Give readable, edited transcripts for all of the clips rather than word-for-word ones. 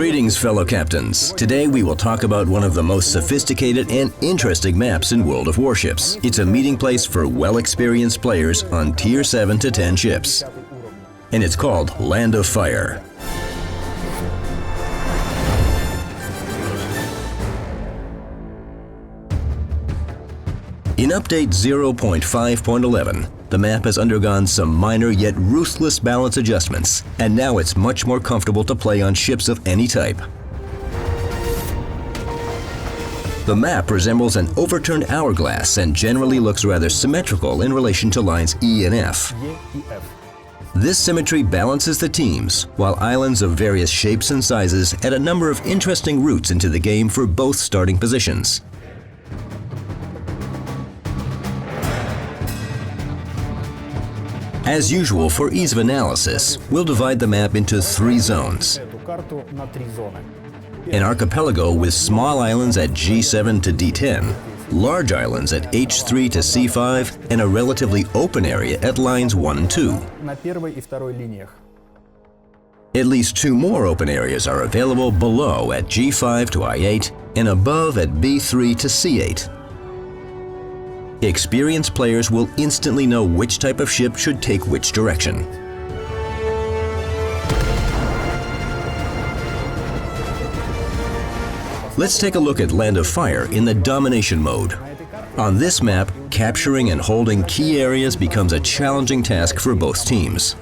Greetings, fellow captains. Today we will talk about one of the most sophisticated and interesting maps in World of Warships. It's a meeting place for well-experienced players on Tier 7 to 10 ships. And it's called Land of Fire. In Update 0.5.11, the map has undergone some minor yet ruthless balance adjustments, and now it's much more comfortable to play on ships of any type. The map resembles an overturned hourglass and generally looks rather symmetrical in relation to lines E and F. This symmetry balances the teams, while islands of various shapes and sizes add a number of interesting routes into the game for both starting positions. As usual, for ease of analysis, we'll divide the map into 3 zones. An archipelago with small islands at G7 to D10, large islands at H3 to C5, and a relatively open area at lines 1 and 2. At least 2 more open areas are available below at G5 to I8 and above at B3 to C8. Experienced players will instantly know which type of ship should take which direction. Let's take a look at Land of Fire in the domination mode. On this map, capturing and holding key areas becomes a challenging task for both teams.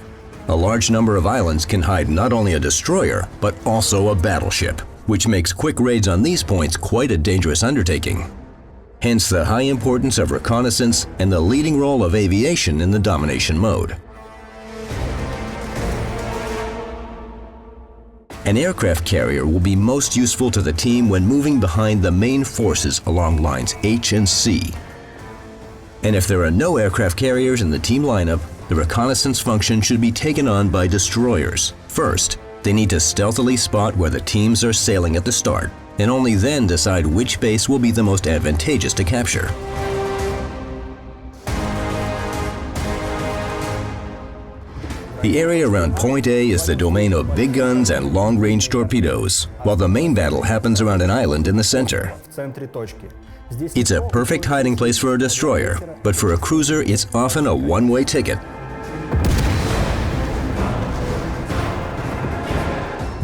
A large number of islands can hide not only a destroyer, but also a battleship, which makes quick raids on these points quite a dangerous undertaking. Hence the high importance of reconnaissance and the leading role of aviation in the domination mode. An aircraft carrier will be most useful to the team when moving behind the main forces along lines H and C. And if there are no aircraft carriers in the team lineup, the reconnaissance function should be taken on by destroyers. First, they need to stealthily spot where the teams are sailing at the start, and only then decide which base will be the most advantageous to capture. The area around Point A is the domain of big guns and long-range torpedoes, while the main battle happens around an island in the center. It's a perfect hiding place for a destroyer, but for a cruiser it's often a one-way ticket.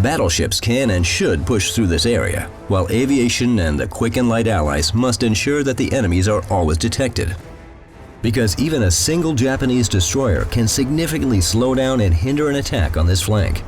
Battleships can and should push through this area, while aviation and the quick and light allies must ensure that the enemies are always detected. Because even a single Japanese destroyer can significantly slow down and hinder an attack on this flank.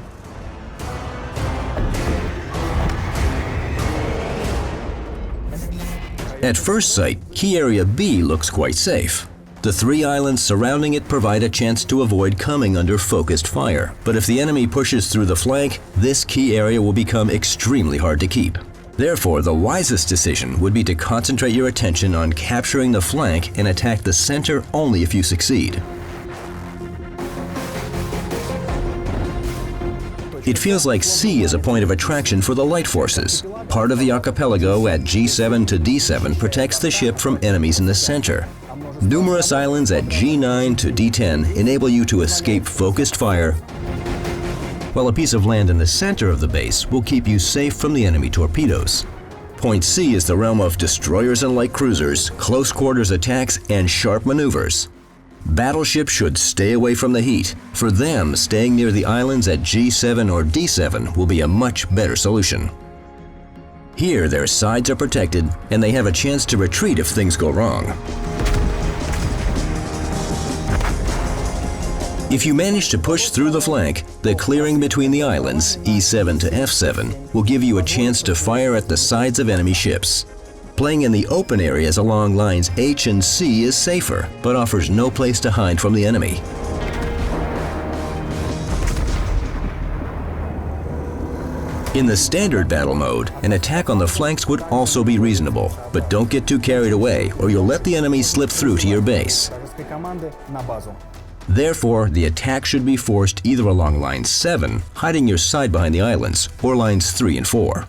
At first sight, Key Area B looks quite safe. The 3 islands surrounding it provide a chance to avoid coming under focused fire. But if the enemy pushes through the flank, this key area will become extremely hard to keep. Therefore, the wisest decision would be to concentrate your attention on capturing the flank and attack the center only if you succeed. It feels like C is a point of attraction for the light forces. Part of the archipelago at G7 to D7 protects the ship from enemies in the center. Numerous islands at G9 to D10 enable you to escape focused fire, while a piece of land in the center of the base will keep you safe from the enemy torpedoes. Point C is the realm of destroyers and light cruisers, close quarters attacks, and sharp maneuvers. Battleships should stay away from the heat. For them, staying near the islands at G7 or D7 will be a much better solution. Here, their sides are protected, and they have a chance to retreat if things go wrong. If you manage to push through the flank, the clearing between the islands, E7 to F7, will give you a chance to fire at the sides of enemy ships. Playing in the open areas along lines H and C is safer, but offers no place to hide from the enemy. In the standard battle mode, an attack on the flanks would also be reasonable, but don't get too carried away or you'll let the enemy slip through to your base. Therefore, the attack should be forced either along line 7, hiding your side behind the islands, or lines 3 and 4.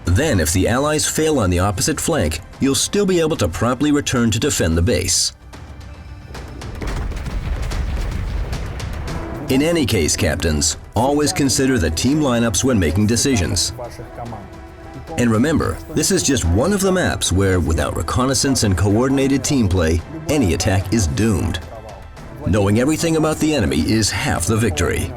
Then, if the allies fail on the opposite flank, you'll still be able to promptly return to defend the base. In any case, captains, always consider the team lineups when making decisions. And remember, this is just one of the maps where, without reconnaissance and coordinated team play, any attack is doomed. Knowing everything about the enemy is half the victory.